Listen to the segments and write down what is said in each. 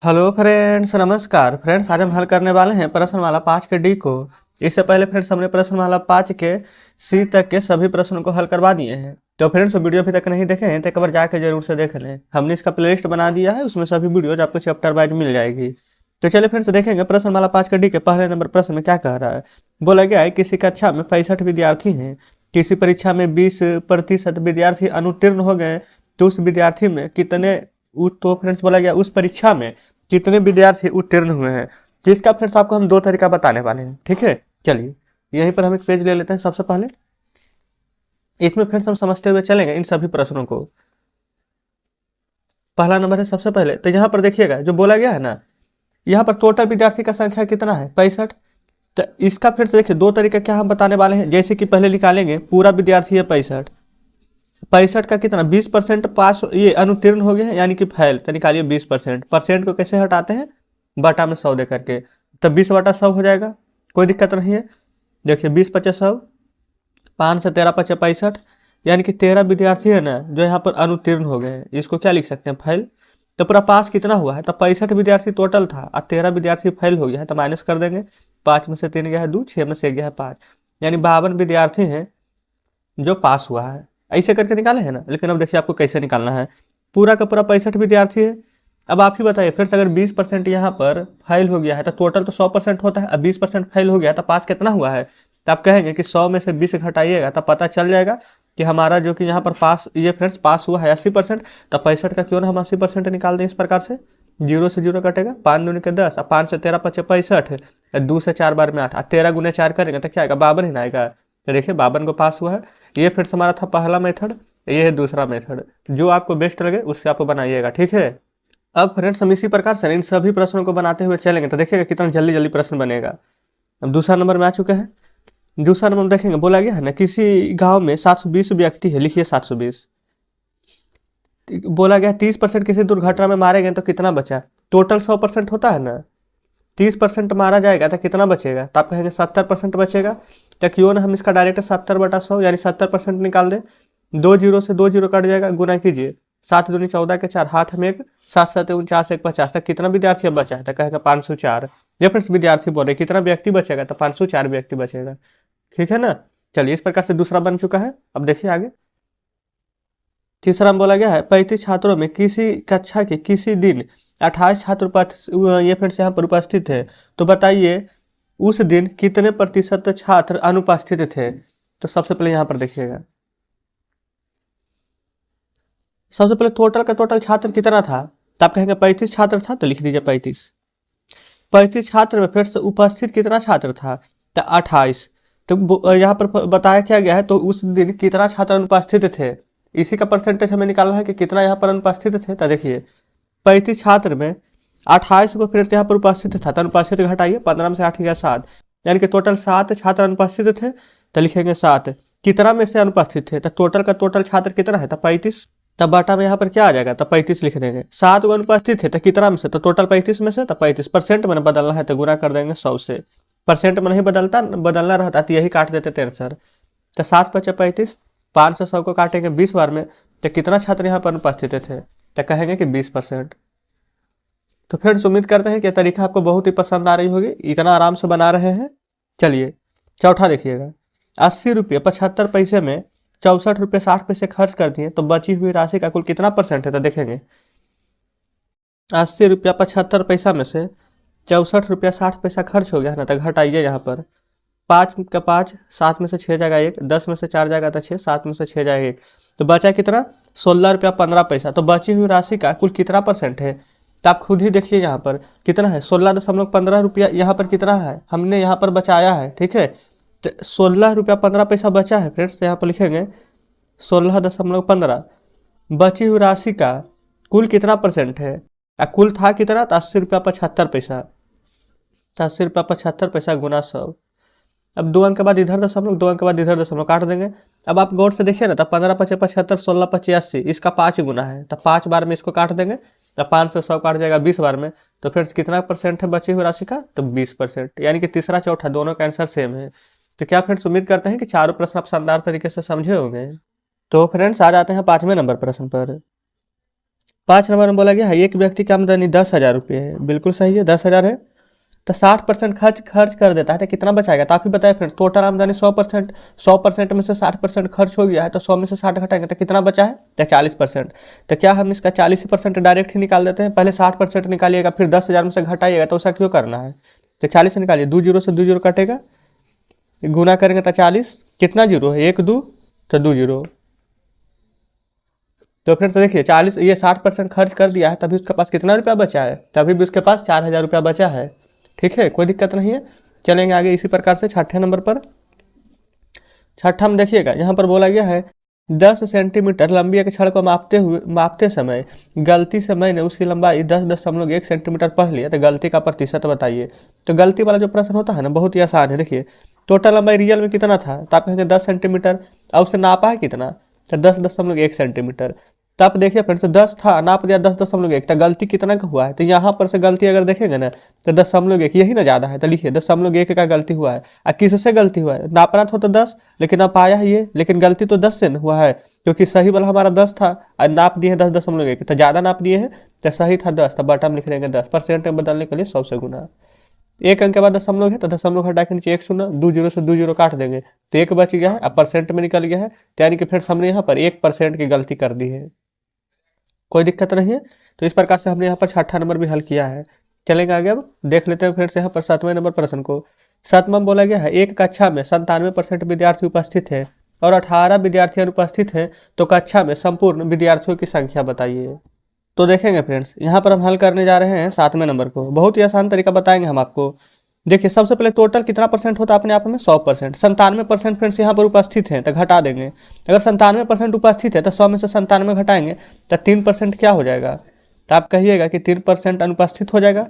Hello friends, नमस्कार friends. आज हम हल करने वाले हैं प्रश्नमाला 5 के डी को। इससे पहले फ्रेंड्स हमने प्रश्नमाला 5 के सी तक के सभी प्रश्नों को हल करवा दिए हैं। तो फ्रेंड्स वीडियो अभी तक नहीं देखे हैं तो एक बार जाकर जरूर से देख लें। हमने इसका प्लेलिस्ट बना दिया है, उसमें सभी वीडियोज आपको चैप्टर वाइज मिल जाएगी। तो चलिए फ्रेंड्स देखेंगे प्रश्नमाला 5 के डी के पहले नंबर प्रश्न में क्या कह रहा है। बोला गया है किसी कक्षा में 65 विद्यार्थी हैं, किसी परीक्षा में 20% विद्यार्थी अनुत्तीर्ण हो गए तो उस विद्यार्थी में कितने तो फ्रेंड्स बोला गया उस परीक्षा में कितने विद्यार्थी उत्तीर्ण हुए हैं। तो इसका फ्रेंड्स आपको हम 2 तरीका बताने वाले हैं, ठीक है। चलिए यहीं पर हम एक पेज ले लेते हैं। सबसे पहले इसमें फ्रेंड्स हम समझते हुए चलेंगे इन सभी प्रश्नों को। पहला नंबर है सबसे पहले, तो यहाँ पर देखिएगा जो बोला गया है ना, यहाँ पर टोटल विद्यार्थी का संख्या कितना है 65। तो इसका फ्रेंड्स देखिए 2 तरीका क्या हम बताने वाले हैं। जैसे कि पहले निकालेंगे पूरा विद्यार्थी है 65 का कितना 20% पास ये अनुत्तीर्ण हो गए हैं यानी कि फेल। तो निकालिए 20%। परसेंट को कैसे हटाते हैं, बटा में 100 दे करके, तब 20/100 हो जाएगा, कोई दिक्कत नहीं है। देखिए 20/100, 5 से 13 × 65 यानी कि 13 विद्यार्थी है ना जो यहाँ पर अनुत्तीर्ण हो गए हैं। इसको क्या लिख सकते हैं, फेल। तो पूरा पास कितना हुआ है, तो 65 विद्यार्थी टोटल था और 13 विद्यार्थी फेल हो गया है, तो माइनस कर देंगे। 5 में से 3 गया है 2, 6 में से गया है 5, यानी 52 विद्यार्थी हैं जो पास हुआ है। ऐसे करके निकाले हैं ना। लेकिन अब देखिए आपको कैसे निकालना है। पूरा का पूरा 65 विद्यार्थी है। अब आप ही बताइए फ्रेंड्स, अगर 20% यहाँ पर फेल हो गया है तो टोटल तो 100% होता है। अब 20% फेल हो गया तो पास कितना हुआ है, तो आप कहेंगे कि 100 में से 20 घटाइएगा तो पता चल जाएगा कि हमारा जो कि यहाँ पर पास ये फ्रेंड्स पास हुआ है 80%। तो 65 का क्यों ना हम 80% निकाल दें इस प्रकार से। 0 से 0 कटेगा, 5 दूनी के 10, 5 से 13 × 65, 2 से 4 बार में 8, 13 × 4 करेंगे तो क्या आएगा 52 ही ना आएगा। तो देखिए 52 को पास हुआ है। ये फिर से हमारा था पहला मेथड, ये है दूसरा मेथड। जो आपको बेस्ट लगे उससे आप बनाइएगा, ठीक है। अब फ्रेंड्स हम इसी प्रकार से इन सभी प्रश्नों को बनाते हुए चलेंगे तो देखिएगा कितना जल्दी जल्दी प्रश्न बनेगा। अब दूसरा नंबर में आ चुके हैं। दूसरा नंबर में देखेंगे, बोला गया है ना किसी गांव में 720 व्यक्ति है, लिखिए 720। बोला गया 30% किसी दुर्घटना में मारे गए तो कितना बचा। टोटल 100% होता है ना, 30% मारा जाएगा तो कितना बचेगा, तो आप कहेंगे 70% बचेगा। तो क्यों ना हम इसका डायरेक्ट 70/100 यानी 70% निकाल दें। 2 0 से 2 0 कट जाएगा, गुना कीजिए। 7 दूनी 14 के 4, हाथ में 1, 7 7 49 1 50 तक कितना विद्यार्थी अब बचा है, तो कहेगा 504। रेफरेंस विद्यार्थी बोले कितना व्यक्ति बचेगा, तो 504 व्यक्ति बचेगा, ठीक है ना। चलिए इस प्रकार से दूसरा बन चुका है। अब देखिए आगे तीसरा में बोला गया है 35 छात्रों में किसी कक्षा के किसी दिन 28 छात्र ये फ्रेंड्स यहाँ पर उपस्थित है, तो बताइए उस दिन कितने प्रतिशत छात्र अनुपस्थित थे। तो सबसे पहले यहाँ पर देखिएगा, सबसे पहले टोटल का टोटल छात्र कितना था, तो आप कहेंगे 35 छात्र था, तो लिख दीजिए 35 छात्र में फिर से उपस्थित कितना छात्र था, तो 28। तो यहाँ पर बताया क्या गया है, तो उस दिन कितना छात्र अनुपस्थित थे, इसी का परसेंटेज हमें निकालना है कि कितना यहाँ पर अनुपस्थित थे। तो देखिए 35 छात्र में 28 को फिर से यहाँ पर उपस्थित था, तो अनुपस्थित घटाइए, 15 में से 8 गया 7, यानी कि टोटल 7 छात्र अनुपस्थित थे। तो लिखेंगे 7 कितना में से अनुपस्थित थे, तो टोटल का टोटल छात्र कितना है, तो 35। तब बाटा में यहाँ पर क्या आ जाएगा, तो 35 लिख देंगे। 7 को अनुपस्थित थे तो कितना में से, तो टोटल 35 में से, तो 35% में बदलना है तो गुना कर देंगे 100 से। परसेंट में नहीं बदलना रहता तो यही काट देते थे आंसर। तो 7 × 35, 5 से 100 को काटेंगे 20 बार में, तो कितना छात्र यहाँ पर अनुपस्थित थे, तो कहेंगे कि 20%। तो फ्रेंड्स उम्मीद करते हैं कि तरीका आपको बहुत ही पसंद आ रही होगी, इतना आराम से बना रहे हैं। चलिए चौथा देखिएगा, 80 रुपये 75 पैसे में 64 रुपये 60 पैसे खर्च कर दिए तो बची हुई राशि का कुल कितना परसेंट है, तो देखेंगे 80 रुपया 75 पैसा में से 64 रुपया 60 पैसा खर्च हो गया है ना, तो घटाइए यहाँ पर 5 का 5, 7 में से 6 जाएगा 1, 10 में से 4 जाएगा तो 6, 7 में से 6 जाएगा 1, तो बचा कितना 16 रुपया 15 पैसा। तो बची हुई राशि का कुल कितना परसेंट है, तो आप खुद ही देखिए यहाँ पर कितना है 16.15 रुपया यहाँ पर कितना है हमने यहाँ पर बचाया है, ठीक है। तो 16 रुपया 15 पैसा बचा है फ्रेंड्स, तो यहाँ पर लिखेंगे 16.15। बची हुई राशि का कुल कितना परसेंट है, कुल था कितना, तो 80 रुपया 75 पैसा, तो 80 रुपया 75 पैसा गुना 100। अब 2 अंक के बाद इधर दशमलव, 2 अंक के बाद इधर दशमलव काट देंगे। अब आप गौर से देखिए ना, तो 15 × 5 = 75, 16 × 5 = 80, इसका 5 गुना है, तो 5 बार में इसको काट देंगे, तो 5 से 100 काट जाएगा 20 बार में। तो फिर कितना परसेंट है बची हुई राशि का, तो 20%, यानी कि तीसरा चौथा दोनों का आंसर सेम है। तो क्या फ्रेंड्स उम्मीद करते हैं कि चारों प्रश्न आप शानदार तरीके से समझे होंगे। तो फ्रेंड्स आ जाते हैं 5वें नंबर प्रश्न पर। 5 नंबर में बोला गया है एक व्यक्ति की आमदनी 10,000 रुपये है, बिल्कुल सही है, 10,000 है। तो 60% खर्च कर देता है तो कितना बचाएगा, तो आप ही बताए फ्रेंड्स। टोटल आमदनी 100%, 100% में से 60% खर्च हो गया है, तो 100 में से 60 घटाएंगे तो कितना बचा है, तो 40%। तो क्या हम इसका 40% डायरेक्ट ही निकाल देते हैं, पहले 60% निकालिएगा फिर 10,000 में से घटाइएगा, तो ऐसा क्यों करना है। तो 40 से निकालिए, 2 जीरो से 2 जीरो कटेगा, गुना करेंगे तो 40, कितना जीरो है, 1 2 तो 2 जीरो। तो फ्रेंड्स देखिए 40, ये 60% खर्च कर दिया है, तभी उसके पास कितना रुपया बचा है, तभी भी उसके पास 4,000 रुपया बचा है। ठीक है, कोई दिक्कत नहीं है। चलेंगे आगे इसी प्रकार से छठे नंबर पर। छठा में देखिएगा यहाँ पर बोला गया है 10 सेंटीमीटर लंबी एक छड़ को मापते समय गलती से मैंने उसकी लंबाई 10.1 सेंटीमीटर पढ़ लिया, तो गलती का प्रतिशत बताइए। तो गलती वाला जो प्रश्न होता है ना, बहुत ही आसान है। देखिए टोटल लंबाई रियल में कितना था, तो आप कहेंगे 10 सेंटीमीटर, और उससे नापा है कितना, तो 10.1 सेंटीमीटर। तो आप देखिए फ्रेंड्स 10 था, नाप दिया 10.1, तो गलती कितना का हुआ है, तो यहाँ पर से गलती अगर देखेंगे ना तो 10.1 यही ना ज़्यादा है, तो लिखिए 10.1 का गलती हुआ है। और किससे गलती हुआ है, नापना था तो 10, लेकिन आप आया है ये, लेकिन गलती तो 10 से हुआ है, क्योंकि सही वाला हमारा 10 था और नाप दिए 10.1, तो ज़्यादा नाप दिए हैं, तो सही था 10, तो बटन लिख देंगे 10। परसेंट में बदलने के लिए 100 से गुना, एक अंक के बाद दशमलव है तो दशमलव हटा के नीचे 1 शून्य, 2 जीरो से 2 जीरो काट देंगे तो 1 बच गया है, अब परसेंट में निकल गया है, यानी कि फिर हमने यहाँ पर 1% की गलती कर दी है। कोई दिक्कत नहीं है। तो इस प्रकार से हमने यहाँ पर छठा नंबर भी हल किया है। चलेंगे आगे, अब देख लेते हैं फिर से यहाँ पर 7वें नंबर प्रश्न को। 7वां बोला गया है एक कक्षा में 97% विद्यार्थी उपस्थित है और 18 विद्यार्थी अनुपस्थित हैं, तो कक्षा में संपूर्ण विद्यार्थियों की संख्या बताइए। तो देखेंगे फ्रेंड्स यहाँ पर हम हल करने जा रहे हैं 7वें नंबर को, बहुत ही आसान तरीका बताएंगे हम आपको। देखिए सबसे पहले टोटल कितना परसेंट होता है अपने आप में, 100%। 97% फ्रेंड्स यहाँ पर उपस्थित हैं तो घटा देंगे, अगर 97% उपस्थित है तो 100 में से 97 घटाएंगे तो 3% क्या हो जाएगा, तो आप कहिएगा कि 3% अनुपस्थित हो जाएगा।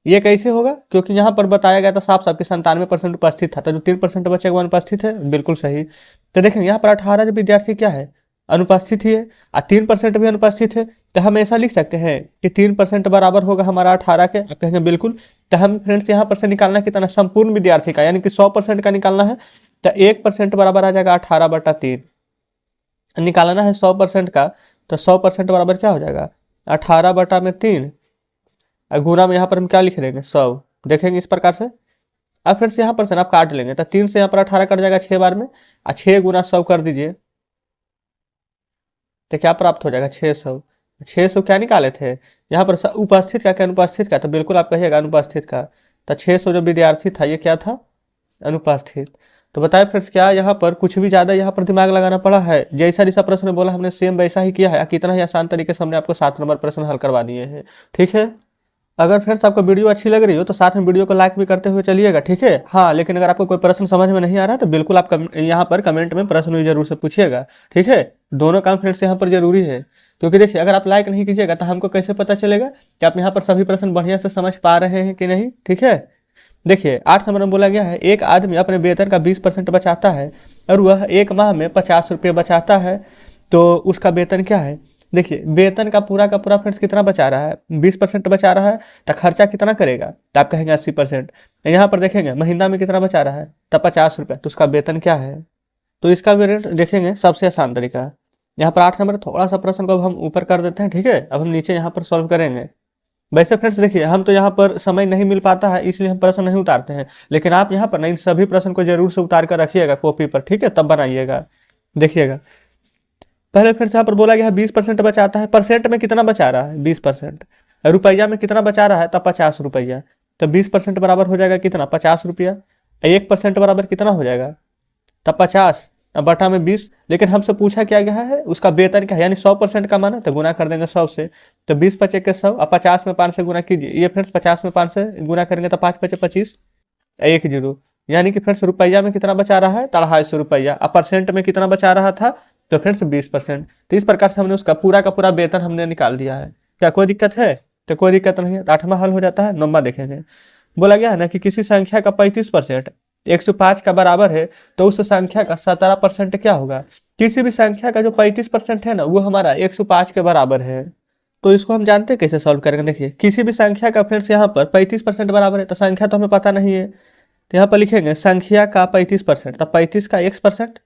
ये कैसे होगा, क्योंकि यहाँ पर बताया गया था साफ साफ कि 97% उपस्थित था, तो जो 3% बचेगा वो अनुपस्थित है, बिल्कुल सही। तो देखेंगे यहाँ पर 18 विद्यार्थी क्या है, अनुपस्थित ही है, और 3% भी अनुपस्थित है, तो हम ऐसा लिख सकते हैं कि 3% बराबर होगा हमारा 18 के, आप कहेंगे बिल्कुल। तो हम फ्रेंड्स यहाँ पर से निकालना कितना, संपूर्ण विद्यार्थी का, यानी कि 100% का निकालना है, तो 1% बराबर आ जाएगा 18/3। निकालना है 100% का, तो 100% बराबर क्या हो जाएगा, 18/3, और गुना में यहाँ पर हम क्या लिख देंगे, 100। देखेंगे इस प्रकार से, अब फिर से यहाँ पर से आप काट लेंगे, तो 3 से यहाँ पर 18 कट जाएगा 6 बार में, और 6 गुना 100 कर दीजिए, तो क्या प्राप्त हो जाएगा, 600। 600 क्या निकाले थे यहाँ पर, उपस्थित का क्या अनुपस्थित का, तो बिल्कुल आप कहिएगा अनुपस्थित का। तो 600 जो विद्यार्थी था ये क्या था, अनुपस्थित। तो बताए फ्रेंड्स क्या यहाँ पर कुछ भी ज़्यादा यहाँ पर दिमाग लगाना पड़ा है, जैसा जैसा प्रश्न बोला हमने सेम वैसा ही किया है, कितना ही आसान तरीके से हमने आपको 7 नंबर प्रश्न हल करवा दिए हैं। ठीक है, अगर फ्रेंड्स आपको वीडियो अच्छी लग रही हो तो साथ में वीडियो को लाइक भी करते हुए चलिएगा। ठीक है, हाँ, लेकिन अगर आपको कोई प्रश्न समझ में नहीं आ रहा तो बिल्कुल आप यहाँ पर कमेंट में प्रश्न भी जरूर से पूछिएगा। ठीक है, दोनों काम फ्रेंड्स यहाँ पर जरूरी है, क्योंकि देखिए अगर आप लाइक नहीं कीजिएगा तो हमको कैसे पता चलेगा कि आप यहाँ पर सभी प्रश्न बढ़िया से समझ पा रहे हैं कि नहीं। ठीक है, देखिए 8 नंबर में बोला गया है एक आदमी अपने वेतन का 20% बचाता है और वह एक माह में 50 रुपये बचाता है, तो उसका वेतन क्या है। देखिए वेतन का पूरा फ्रेंड्स कितना बचा रहा है, 20% बचा रहा है, तो खर्चा कितना करेगा, तो आप कहेंगे 80%। यहाँ पर देखेंगे महीना में कितना बचा रहा है, तो 50 रुपये, तो उसका वेतन क्या है। तो इसका वेरिएंट देखेंगे सबसे आसान तरीका, यहाँ पर 8 नंबर थोड़ा सा प्रश्न को अब हम ऊपर कर देते हैं। ठीक है, अब हम नीचे यहाँ पर सॉल्व करेंगे। वैसे फ्रेंड्स देखिए हम तो यहाँ पर समय नहीं मिल पाता है इसलिए हम प्रश्न नहीं उतारते हैं, लेकिन आप यहाँ पर इन सभी प्रश्न को जरूर से उतार कर रखिएगा कॉपी पर। ठीक है, तब बनाइएगा। देखिएगा पहले फिर से यहाँ पर बोला गया है 20% बचाता है, परसेंट में कितना बचा रहा है, 20%। रुपया में कितना बचा रहा है, तब 50 रुपया, तो 20% बराबर हो जाएगा कितना, 50 रुपया। 1% बराबर कितना हो जाएगा, तब 50 बटा में 20। लेकिन हमसे पूछा क्या गया है, उसका वेतन क्या है, यानी 100% का माना, तो गुना कर देंगे 100 से, तो 20 पचे के 100, अब 50 में 5 से गुना कीजिए। ये फ्रेंड्स 50 में 5 से गुना करेंगे तो 5 पचे 25, 1 जीरो, यानी कि फ्रेंड्स रुपया में कितना बचा रहा है, 250 रुपया। अब परसेंट में कितना बचा रहा था, तो फ्रेंड्स 20%। तो इस प्रकार से हमने उसका पूरा का पूरा वेतन हमने निकाल दिया है। क्या कोई दिक्कत है, तो कोई दिक्कत नहीं है। तो 8वां हल हो जाता है। 9वां देखेंगे, बोला गया है ना कि किसी संख्या का 35% 105 का बराबर है, तो उस संख्या का 17% क्या होगा। किसी भी संख्या का जो 35% है ना वो हमारा 105 के बराबर है। तो इसको हम जानते हैं कैसे सॉल्व करेंगे। देखिए किसी भी संख्या का फ्रेंड्स यहाँ पर 35% बराबर है, तो संख्या तो हमें पता नहीं है, तो यहाँ पर लिखेंगे संख्या का 35%, तो 35 का 1%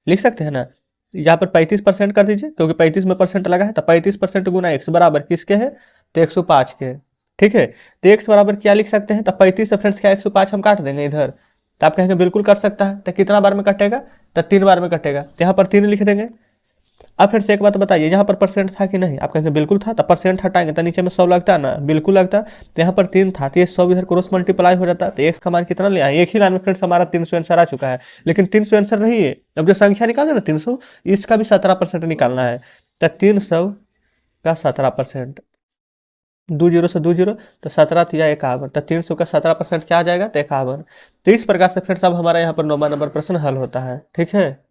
लिख सकते हैं ना, यहाँ पर 35% कर दीजिए, क्योंकि 35 में परसेंट लगा है, तो 35% गुना x बराबर किसके है, तो 105 के। ठीक है, तो x बराबर क्या लिख सकते हैं, तो 35 से फ्रेंड्स क्या 105 हम काट देंगे इधर, तो आप कहेंगे बिल्कुल कर सकता है। तो कितना बार में कटेगा, तो 3 बार में कटेगा, तो यहाँ पर 3 लिख देंगे। अब फिर से एक बात बताइए, यहाँ पर परसेंट था कि नहीं, आप कहेंगे बिल्कुल था, तो परसेंट हटाएंगे तो नीचे में 100 लगता है ना, बिल्कुल लगता। तो यहाँ पर 3 था, तो ये 100 इधर क्रॉस मल्टीप्लाई हो जाता है, तो x का मान कितना ले आए, एक ही लाइन में फ्रेंड्स हमारा 300 आंसर आ चुका है। लेकिन 300 आंसर नहीं है, अब जो संख्या निकाले ना 300, इसका भी 17% निकालना है। तो 300 का 17%, 20 से 20, तो 17 या 51, तो 300 का 17% क्या आ जाएगा, तो 51। तो इस प्रकार से फ्रेंड्स अब हमारा यहाँ पर 9वां नंबर प्रश्न हल होता है। ठीक है,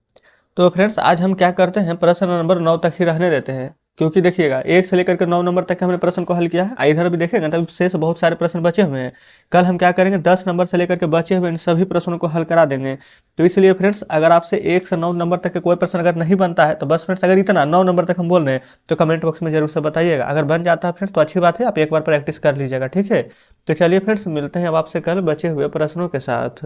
तो फ्रेंड्स आज हम क्या करते हैं, प्रश्न नंबर 9 तक ही रहने देते हैं, क्योंकि देखिएगा 1 से लेकर के 9 नंबर तक हमने प्रश्न को हल किया है। इधर भी देखेंगे तब शेष बहुत सारे प्रश्न बचे हुए हैं। कल हम क्या करेंगे, 10 नंबर से लेकर के बचे हुए इन सभी प्रश्नों को हल करा देंगे। तो इसलिए फ्रेंड्स अगर आपसे 1 से 9 नंबर तक के कोई प्रश्न अगर नहीं बनता है, तो बस फ्रेंड्स अगर इतना 9 नंबर तक हम बोल रहे हैं तो कमेंट बॉक्स में जरूर से बताइएगा। अगर बन जाता है फ्रेंड्स तो अच्छी बात है, आप एक बार प्रैक्टिस कर लीजिएगा। ठीक है, तो चलिए फ्रेंड्स मिलते हैं अब आपसे कल बचे हुए प्रश्नों के साथ।